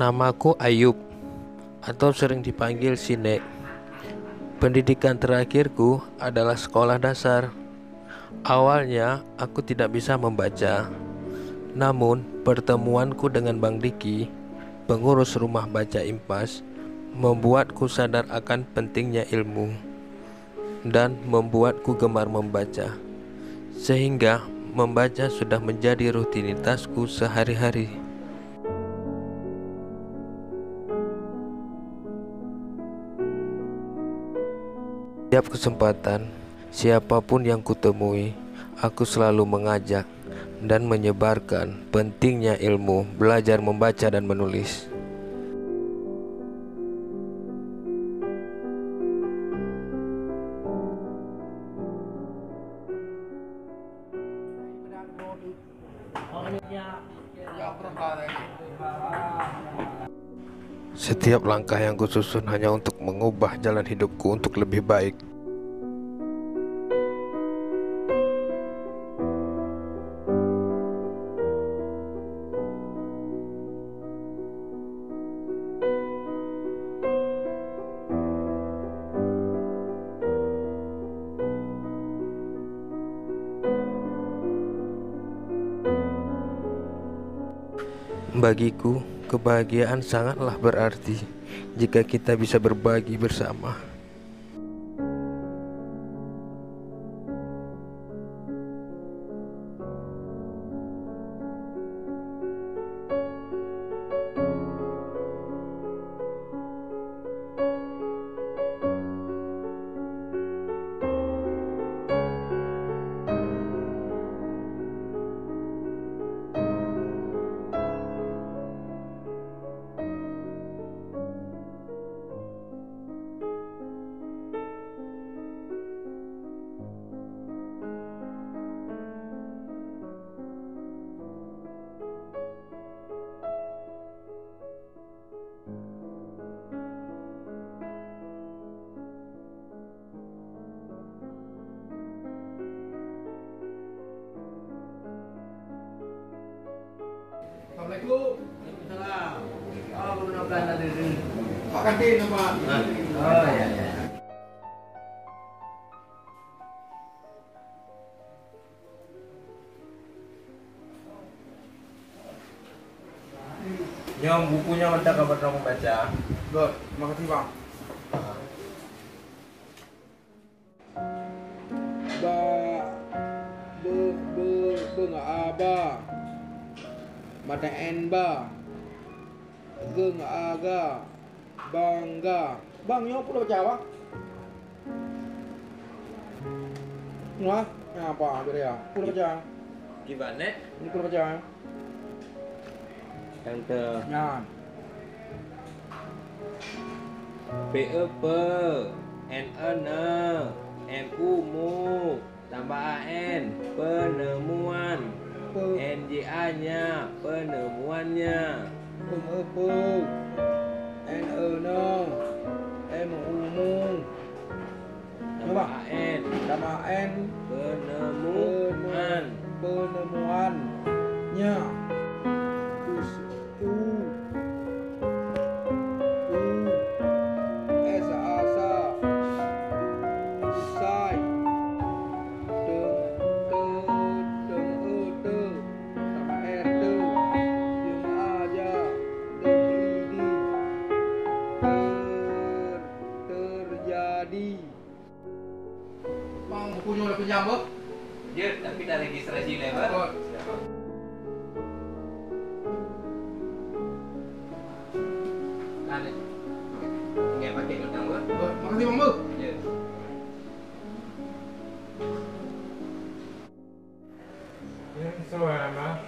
Namaku Ayub, atau sering dipanggil Sinek. Pendidikan terakhirku adalah sekolah dasar. Awalnya aku tidak bisa membaca, namun pertemuanku dengan Bang Diki, pengurus rumah baca Impas, membuatku sadar akan pentingnya ilmu dan membuatku gemar membaca, sehingga membaca sudah menjadi rutinitasku sehari-hari. Setiap kesempatan, siapapun yang kutemui, aku selalu mengajak dan menyebarkan pentingnya ilmu, belajar membaca dan menulis. Setiap langkah yang kususun hanya untuk mengubah jalan hidupku untuk lebih baik. Bagiku, kebahagiaan sangatlah berarti jika kita bisa berbagi bersama. Assalamualaikum. Waalaikumsalam. Oh, mudah-mudahan ada di Pak Kantin apa? Oh ya ya. Nyom, bukunya udah kabar kamu baca? Good, makasih Bang. Ba be nggak aba. Mata en ba. Ge nggak aga. Bangga. Bang, nyok udah baca apa? Wah, apa beri ya? Udah baca. Gimana? Ini udah baca. Tante. Nah. PEP NN MU mu tambah AN penemuan NJA-nya penemuannya PEP NN MU tambah AN sama N penemuan penemuannya terus U S asa usai sama R jeung aja ini terjadi. Bang, bukunya udah pinjam, Bu? ya tapi ada registrasi lebar. Oh. Ada nggak pakai utang gua? Makasih Bang, Bu. Ya. Ini semua nama